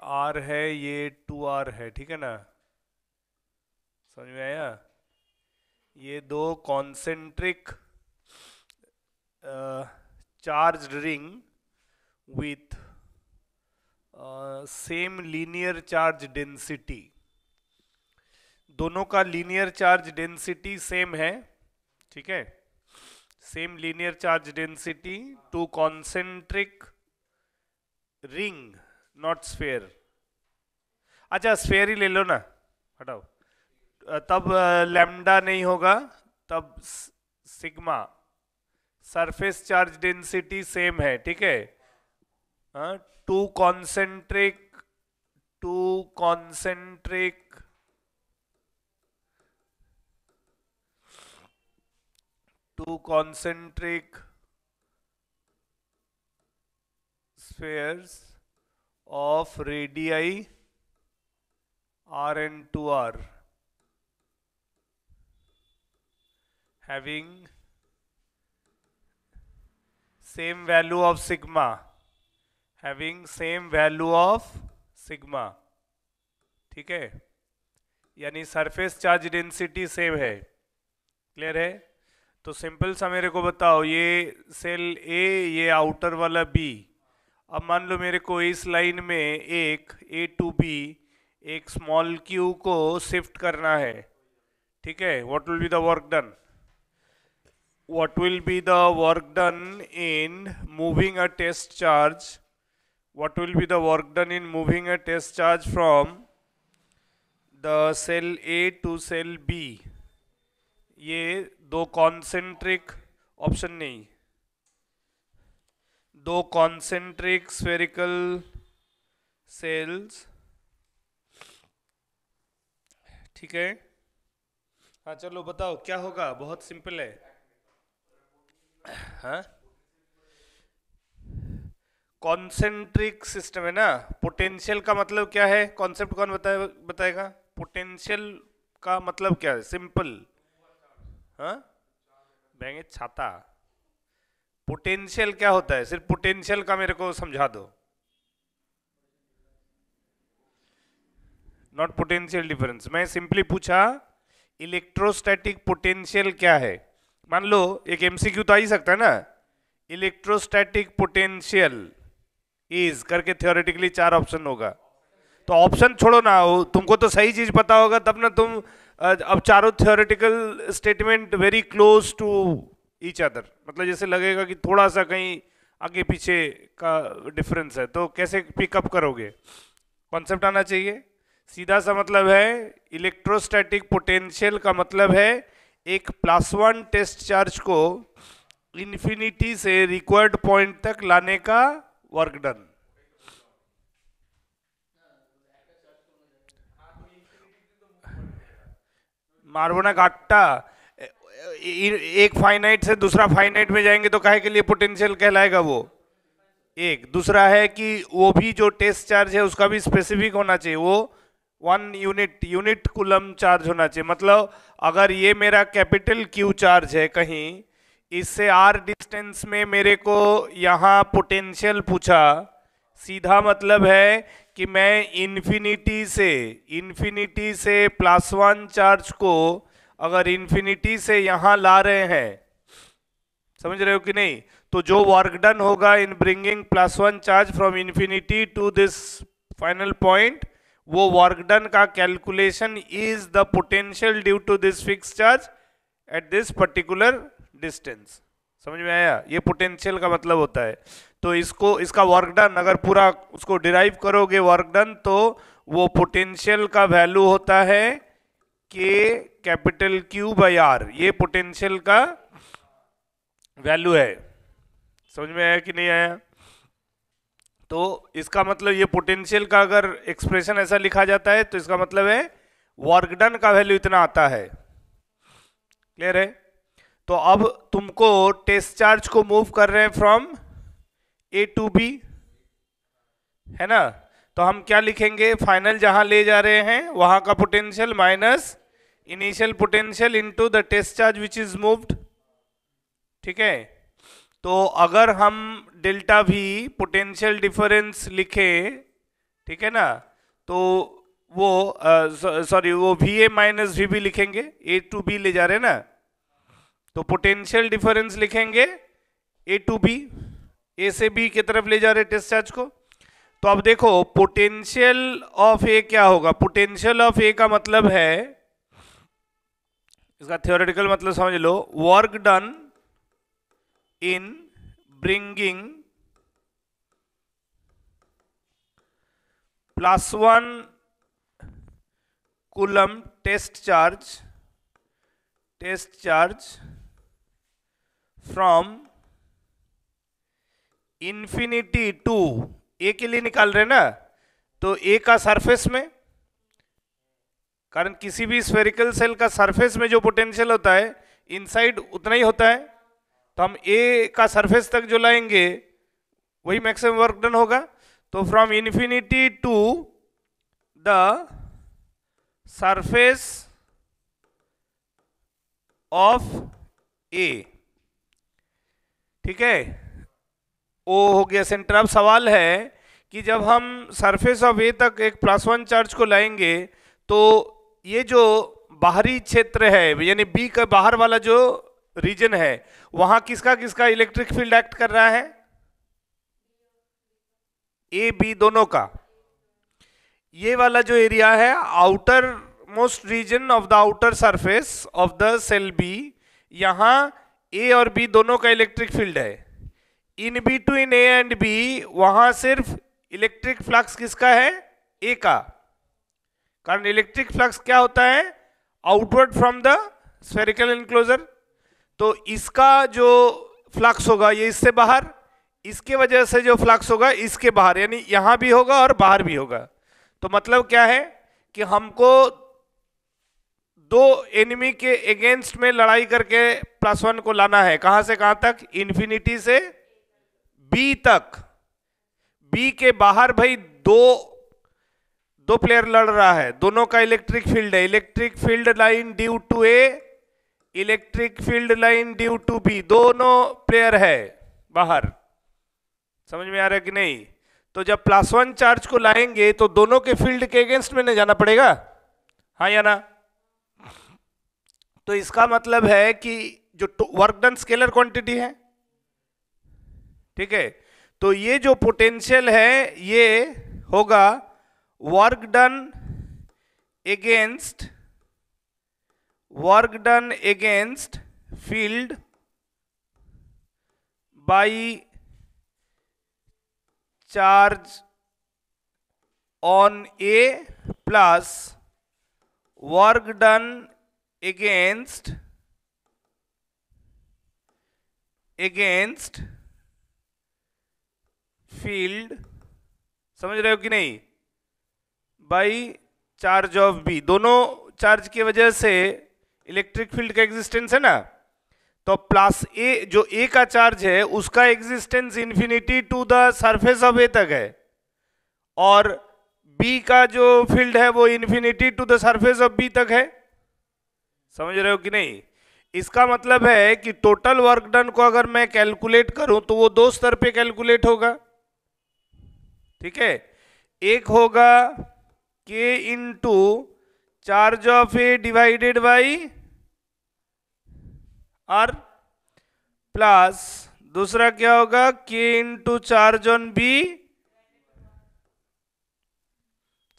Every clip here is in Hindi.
आर है, ये 2r है, ठीक है ना? समझ में आया? ये दो concentric charge ring with same linear charge density, दोनों का लीनियर चार्ज डेंसिटी सेम है, ठीक है? Same linear charge density, to concentric ring, not sphere. अच्छा स्फेयर ही ले लो ना, हटाओ। तब लैम्डा नहीं होगा, तब sigma. Surface charge density same है, ठीक है? हाँ, to concentric to concentric to concentric spheres of radii r and 2r having same value of sigma, having same value of sigma, ठीक है? यानी सरफेस चार्ज डेंसिटी सेम है। क्लियर है? तो सिंपल सा मेरे को बताओ, ये सेल ए, ये आउटर वाला बी। अब मान लो मेरे को इस लाइन में एक ए टू बी एक स्मॉल क्यू को शिफ्ट करना है, ठीक है? What will be the work done? What will be the work done in moving a test charge? What will be the work done in moving a test charge from the cell A to cell B? ये दो कॉन्सेंट्रिक, ऑप्शन नहीं, दो कॉन्सेंट्रिक स्फेरिकल सेल्स, ठीक है? हाँ चलो बताओ क्या होगा, बहुत सिंपल है। हाँ, कॉन्सेंट्रिक सिस्टम है ना। पोटेंशियल का मतलब क्या है? कॉन्सेप्ट कौन बताएगा? पोटेंशियल का मतलब क्या है? सिंपल। हाँ, बैंगे छाता। पोटेंशियल क्या होता है? सिर्फ पोटेंशियल का मेरे को समझा दो। Not potential difference. मैं सिंपली पूछा इलेक्ट्रोस्टैटिक पोटेंशियल क्या है। मान लो एक एमसीक्यू तो आ ही सकता है ना, इलेक्ट्रोस्टैटिक पोटेंशियल इज करके थियोरेटिकली 4 ऑप्शन होगा। तो ऑप्शन छोड़ो ना, तुमको तो सही चीज पता होगा तब ना तुम अब चारों theoretical statement very close to each other, मतलब जैसे लगेगा कि थोड़ा सा कहीं आगे पीछे का डिफरेंस है, तो कैसे पिकअप करोगे? कॉन्सेप्ट आना चाहिए। सीधा सा मतलब है, इलेक्ट्रोस्टैटिक पोटेंशियल का मतलब है एक +1 टेस्ट चार्ज को इन्फिनिटी से रिक्वायर्ड पॉइंट तक लाने का वर्क डन। मारबो ना काटा, एक फाइनाइट से दूसरा फाइनाइट में जाएंगे तो काहे के लिए पोटेंशियल कहलाएगा वो? एक दूसरा है कि वो भी जो टेस्ट चार्ज है उसका भी स्पेसिफिक होना चाहिए, वो 1 यूनिट कूलम चार्ज होना चाहिए। मतलब अगर ये मेरा कैपिटल क्यू चार्ज है कहीं, इससे आर डिस्टेंस में मेरे को यहाँ पोटेंशियल पूछा, सीधा मतलब है कि मैं इन्फिनिटी से +1 चार्ज को अगर इन्फिनिटी से यहाँ ला रहे हैं, समझ रहे हो कि नहीं? तो जो वर्क डन होगा in bringing +1 charge from infinity to this final point, वो वर्क डन का calculation is the potential due to this fix charge at this particular distance. समझ में आया? ये पोटेंशियल का मतलब होता है। तो इसका वर्क डन अगर पूरा उसको डिराइव करोगे वर्क डन, तो वो पोटेंशियल का वैल्यू होता है के कैपिटल क्यू बाई आर, ये पोटेंशियल का वैल्यू है। समझ में आया कि नहीं आया? तो इसका मतलब ये पोटेंशियल का अगर एक्सप्रेशन ऐसा लिखा जाता है तो इसका मतलब है वर्क डन का वैल्यू इतना आता है। क्लियर है? तो अब तुमको टेस्ट चार्ज को मूव कर रहे हैं फ्रॉम ए टू बी, है ना? तो हम क्या लिखेंगे? फाइनल जहां ले जा रहे हैं वहां का potential minus initial potential into the test charge which is moved, ठीक है? तो अगर हम डेल्टा वी पोटेंशियल डिफरेंस लिखे ठीक है ना। तो वो सॉरी वो V A minus V B लिखेंगे, ए टू बी ले जा रहे हैं ना, तो पोटेंशियल डिफरेंस लिखेंगे ए टू बी, ए से बी की तरफ ले जा रहे टेस्ट चार्ज को। तो अब देखो पोटेंशियल ऑफ ए क्या होगा, पोटेंशियल ऑफ ए का मतलब है, इसका थ्योरेटिकल मतलब समझ लो, work done in bringing +1 coulomb test charge from infinity to, A के लिए निकाल रहे हैं ना, तो ए का सरफेस में, कारण किसी भी स्फेरिकल सेल का सरफेस में जो पोटेंशियल होता है इनसाइड उतना ही होता है, तो हम ए का सरफेस तक जो लाएंगे वही मैक्सिमम वर्क डन होगा। तो from infinity to the surface of A, ठीक है, ओ हो गया सेंटर। अब सवाल है कि जब हम सरफेस ऑफ ए तक एक +1 चार्ज को लाएंगे तो ये जो बाहरी क्षेत्र है यानी बी का बाहर वाला जो रीजन है वहां किसका किसका इलेक्ट्रिक फील्ड एक्ट कर रहा है, ए बी दोनों का। ये वाला जो एरिया है outer most region of the outer surface of the cell B, यहां ए और बी दोनों का इलेक्ट्रिक फील्ड है। In between A and B वहां सिर्फ इलेक्ट्रिक फ्लक्स किसका है, ए का, कारण इलेक्ट्रिक फ्लक्स क्या होता है, outward from the spherical enclosure. तो इसका जो फ्लक्स होगा ये इससे बाहर, इसके वजह से जो फ्लक्स होगा इसके बाहर, यानी यहां भी होगा और बाहर भी होगा। तो मतलब क्या है कि हमको दो एनिमी के अगेंस्ट में लड़ाई करके +1 को लाना है, कहां से कहां तक, इन्फिनिटी से बी तक। बी के बाहर भाई दो प्लेयर लड़ रहा है, दोनों का इलेक्ट्रिक फील्ड है, electric field line due to A, electric field line due to B, दोनों प्लेयर है बाहर। समझ में आ रहा है कि नहीं। तो जब +1 चार्ज को लाएंगे तो दोनों के फील्ड के अगेंस्ट में नहीं जाना पड़ेगा, हाँ या ना। तो इसका मतलब है कि जो वर्क डन स्केलर क्वांटिटी है, ठीक है, तो ये जो पोटेंशियल है ये होगा work done against field by charge on A plus work done against field, समझ रहे हो कि नहीं, बाई चार्ज ऑफ बी। दोनों चार्ज की वजह से इलेक्ट्रिक फील्ड का एग्जिस्टेंस है ना, तो प्लस ए जो ए का चार्ज है उसका existence infinity to the surface of A तक है, और बी का जो फील्ड है वो infinity to the surface of B तक है। समझ रहे हो कि नहीं। इसका मतलब है कि टोटल वर्क डन को अगर मैं कैलकुलेट करूं तो वो दो स्तर पे कैलकुलेट होगा, ठीक है। एक होगा K into charge of A divided by R, plus दूसरा क्या होगा K into charge on B.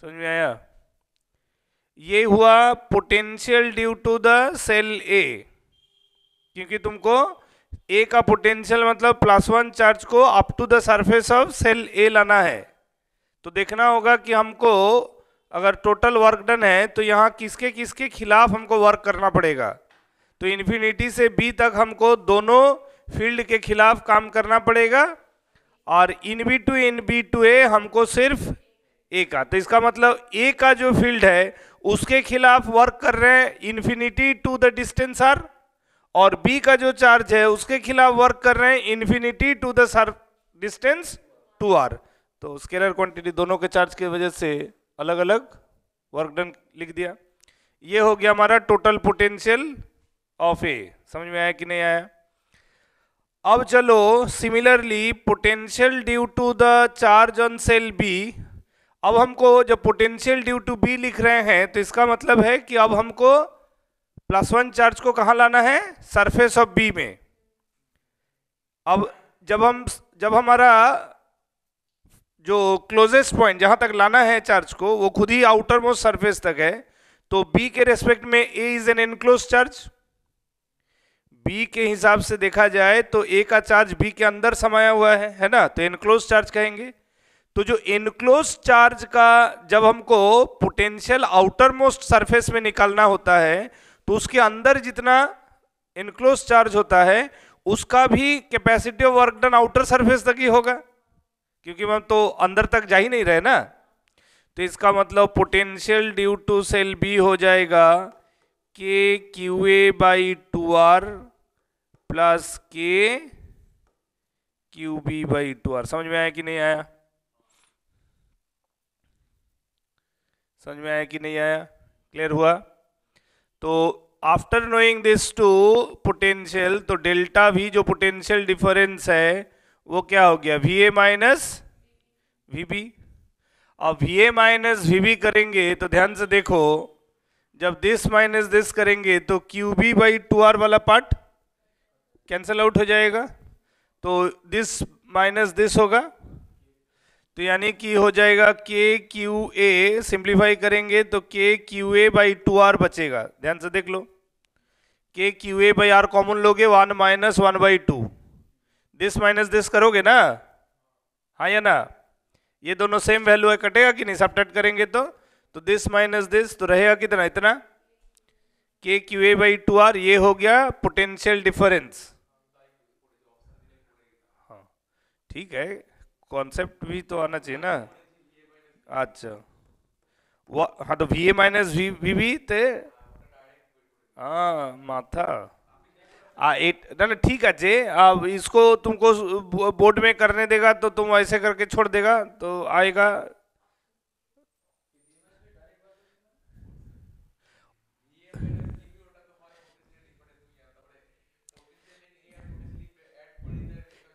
समझ में आया। ये हुआ potential due to the cell A, क्योंकि तुमको ए का पोटेंशियल मतलब +1 चार्ज को up to the surface of cell A लाना है। तो देखना होगा कि हमको अगर टोटल वर्क डन है तो यहाँ किसके किसके खिलाफ हमको वर्क करना पड़ेगा। तो इन्फिनिटी से बी तक हमको दोनों फील्ड के खिलाफ काम करना पड़ेगा, और इन बी टू ए हमको सिर्फ ए का। तो इसका मतलब ए का जो फील्ड है उसके खिलाफ वर्क कर रहे हैं infinity to the distance R, और बी का जो चार्ज है उसके खिलाफ वर्क कर रहे हैं infinity to the distance 2r। तो स्केलर क्वांटिटी दोनों के चार्ज की वजह से अलग अलग वर्क डन लिख दिया। ये हो गया हमारा टोटल पोटेंशियल ऑफ ए। समझ में आया कि नहीं आया। अब चलो similarly potential due to the charge on cell B, अब हमको जब पोटेंशियल ड्यू टू बी लिख रहे हैं तो इसका मतलब है कि अब हमको +1 चार्ज को कहाँ लाना है, सरफेस ऑफ बी में। अब जब हमारा जो क्लोजेस्ट पॉइंट जहां तक लाना है चार्ज को वो खुद ही आउटर मोस्ट सरफेस तक है, तो बी के रेस्पेक्ट में A is an enclose charge. B के हिसाब से देखा जाए तो ए का चार्ज बी के अंदर समाया हुआ है ना, तो एनक्लोज चार्ज कहेंगे। तो जो एनक्लोज चार्ज का जब हमको पोटेंशियल आउटर मोस्ट सरफेस में निकालना होता है तो उसके अंदर जितना एनक्लोज चार्ज होता है उसका भी capacity of work done outer surface तक ही होगा, क्योंकि हम तो अंदर तक जा ही नहीं रहे ना। तो इसका मतलब potential due to cell B हो जाएगा K Q A by 2r plus K Q B by 2r। समझ में आया कि नहीं आया? समझ में आया कि नहीं आया? क्लियर हुआ? तो after knowing this two potential, तो डेल्टा भी जो पोटेंशियल डिफरेंस है वो क्या हो गया, V A minus V B. अब V A minus V B करेंगे तो ध्यान से देखो, जब दिस माइनस दिस करेंगे तो क्यू बी बाई 2r वाला पार्ट कैंसिल आउट हो जाएगा, तो दिस माइनस दिस होगा, तो यानी कि हो जाएगा के क्यू ए, सिंप्लीफाई करेंगे तो के क्यू ए बाई 2r बचेगा। ध्यान से देख लो, K Q A by R common लोगे 1 माइनस 1/2, दिस माइनस दिस करोगे ना, हाँ या ना? ये दोनों सेम वैल्यू है, कटेगा कि नहीं सब्ट्रैक्ट करेंगे तो दिस माइनस दिस, तो रहेगा कितना, इतना के क्यू ए बाई 2r। ये हो गया पोटेंशियल डिफरेंस। हाँ ठीक है, कॉन्सेप्ट भी तो आना चाहिए ना। अच्छा हाँ, तो V A minus V B थे, हाँ माथा ना ना, ठीक है जे। अब इसको तुमको बोर्ड में करने देगा तो तुम ऐसे करके छोड़ देगा तो आएगा।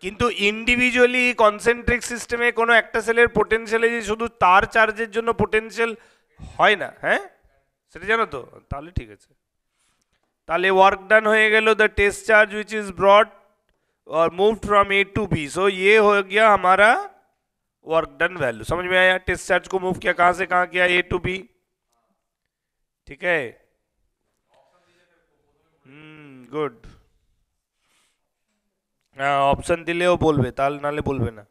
কিন্তু ইন্ডিভিজুয়ালি কনসেন্ট্রিক সিস্টেমে কোনো একটা সেলের পোটেনশিয়ালে যে শুধু তার চার্জের জন্য পোটেনশিয়াল হয় না, হ্যাঁ সেটা জানো তো? তাহলে ঠিক আছে, তাহলে ওয়ার্ক ডান হয়ে গেল the test charge which is brought और moved from A to B. So ये हो गया हमारा वर्क डन वैल्यू। समझ में आया? टेस्ट चार्ज को मूव किया कहाँ से कहाँ किया, ए टू बी। ठीक है, गुड। অপশন দিলেও বলবে, তাহলে নালে বলবে না।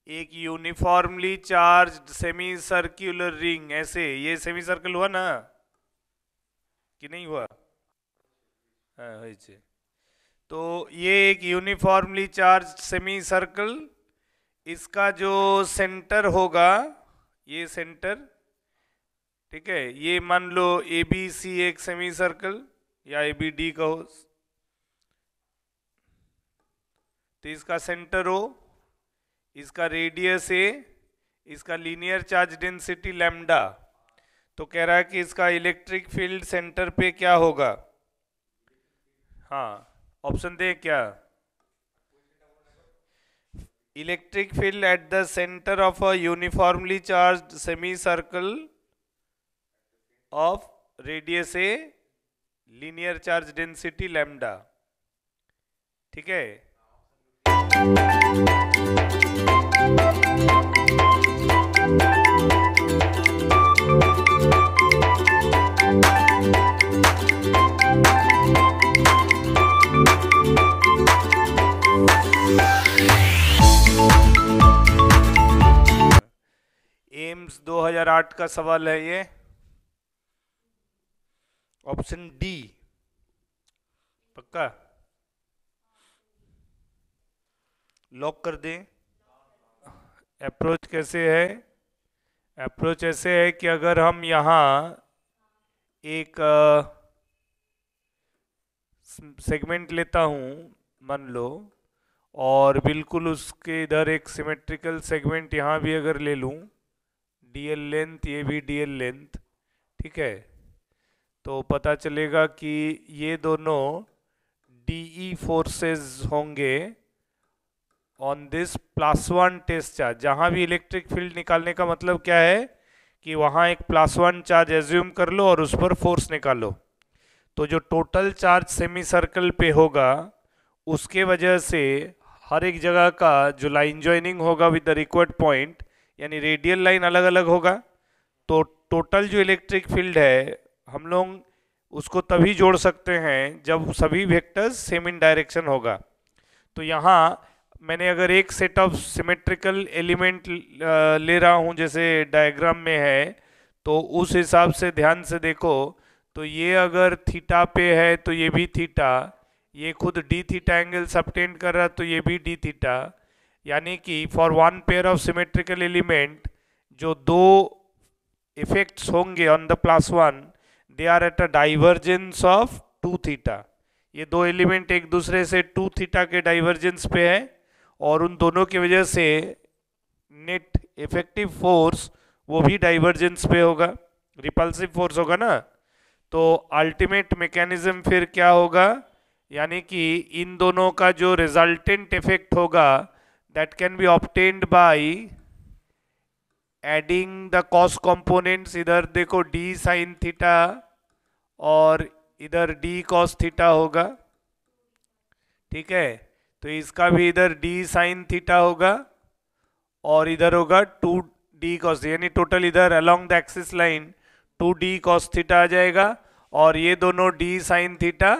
एक uniformly charged semi circular ring, ऐसे ये सेमी सर्कल हुआ ना कि नहीं हुआ? हाँ, तो ये एक यूनिफॉर्मली चार्ज्ड सेमी सर्कल, इसका जो सेंटर होगा ये सेंटर, ठीक है, ये मान लो ए बी सी एक सेमी सर्कल या ए बी डी कहो, तो इसका सेंटर हो, इसका रेडियस ए, इसका लीनियर चार्ज डेंसिटी लैम्डा। तो कह रहा है कि इसका इलेक्ट्रिक फील्ड सेंटर पे क्या होगा? हाँ ऑप्शन दे क्या? Electric field at the centre of a uniformly charged semi circle of radius A, linear charge density lambda. ठीक है, एम्स 2008 का सवाल है ये, ऑप्शन डी पक्का लॉक कर दें। अप्रोच कैसे है? अप्रोच ऐसे है कि अगर हम यहाँ एक सेगमेंट लेता हूँ मान लो, और बिल्कुल उसके इधर एक सिमेट्रिकल सेगमेंट यहाँ भी अगर ले लूँ, डीएल लेंथ, ये भी डीएल लेंथ, ठीक है, तो पता चलेगा कि ये दोनों डीई फोर्सेस होंगे ऑन दिस +1 टेस्ट चार्ज। जहां भी इलेक्ट्रिक फील्ड निकालने का मतलब क्या है कि वहां एक +1 चार्ज एज्यूम कर लो और उस पर फोर्स निकालो। तो जो टोटल चार्ज सेमी सर्कल पे होगा उसके वजह से हर एक जगह का जो लाइन ज्वाइनिंग होगा विद द रिक्वायर्ड पॉइंट, यानी रेडियल लाइन अलग अलग होगा। तो टोटल जो इलेक्ट्रिक फील्ड है हम लोग उसको तभी जोड़ सकते हैं जब सभी वेक्टर्स सेम इन डायरेक्शन होगा। तो यहाँ मैंने अगर एक सेट ऑफ सिमेट्रिकल एलिमेंट ले रहा हूँ जैसे डायग्राम में है, तो उस हिसाब से ध्यान से देखो। तो ये अगर थीटा पे है तो ये भी थीटा, ये खुद डी थीटा एंगल सबटेंड कर रहा तो ये भी डी थीटा, यानी कि for one pair of symmetrical element जो दो इफेक्ट्स होंगे on the +1 they are at a divergence of 2 theta. ये दो एलिमेंट एक दूसरे से 2 थीटा के डाइवर्जेंस पे है और उन दोनों की वजह से नेट इफेक्टिव फोर्स वो भी डाइवर्जेंस पे होगा, रिपल्सिव फोर्स होगा ना। तो अल्टीमेट मैकेनिज्म फिर क्या होगा, यानी कि इन दोनों का जो रिजल्टेंट इफेक्ट होगा that can be obtained by adding the cos components. इधर देखो डी साइन थीटा और इधर डी कॉस थीटा होगा, ठीक है। तो इसका भी इधर डी साइन थीटा होगा और इधर होगा 2d कॉस, यानी टोटल इधर along the axis line 2d cos theta आ जाएगा और ये दोनों d sine theta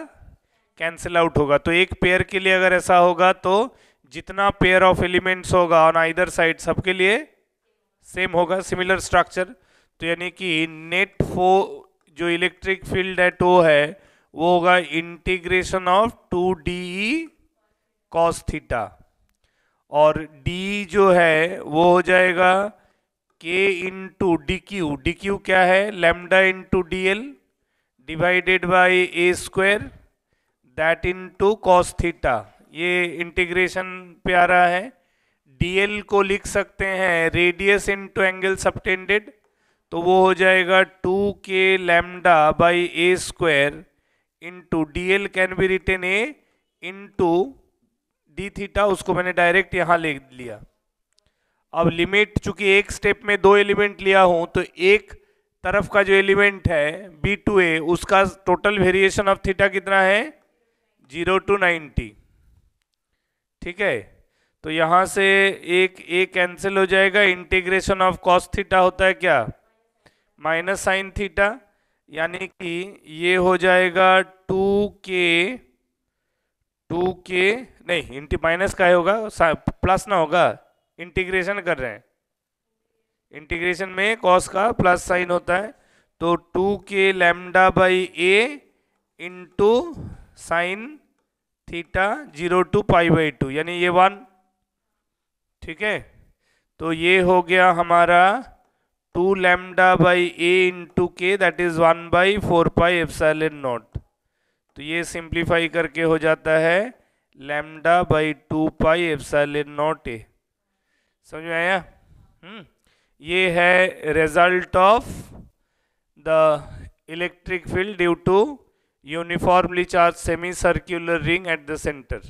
cancel out होगा। तो एक पेयर के लिए अगर ऐसा होगा तो जितना पेयर ऑफ एलिमेंट्स होगा ऑन आइदर साइड सबके लिए सेम होगा, सिमिलर स्ट्रक्चर। तो यानी कि नेट जो इलेक्ट्रिक फील्ड एट ओ है वो होगा integration of 2de cos theta और d जो है वो हो जाएगा k into D Q. D Q क्या है, lambda into D L divided by A square that into cos theta. ये इंटीग्रेशन पे आ रहा है। dl को लिख सकते हैं रेडियस इंटू एंगल सबटेंडेड, तो वो हो जाएगा 2k lambda by A square into D L can be written A into D theta, उसको मैंने डायरेक्ट यहाँ ले लिया। अब लिमिट, चूंकि एक स्टेप में दो एलिमेंट लिया हूं तो एक तरफ का जो एलिमेंट है B2A उसका टोटल वेरिएशन ऑफ थीटा कितना है 0 to 90, ठीक है। तो यहां से एक कैंसिल हो जाएगा, इंटीग्रेशन ऑफ कॉस थीटा होता है क्या माइनस साइन थीटा, यानी कि ये हो जाएगा 2k नहीं माइनस का होगा, प्लस ना होगा, इंटीग्रेशन कर रहे हैं, इंटीग्रेशन में कॉस का प्लस साइन होता है। तो 2k lambda by A into sine theta 0 to π/2, यानी ये 1, ठीक है। तो ये हो गया हमारा 2 लैम्डा बाई ए इंटू के दैट इज 1/4πε0। तो ये सिंप्लीफाई करके हो जाता है लैम्डा बाई 2πε0 ए। समझ में आया? ये है result of the electric field due to uniformly charge semi circular ring at the centre.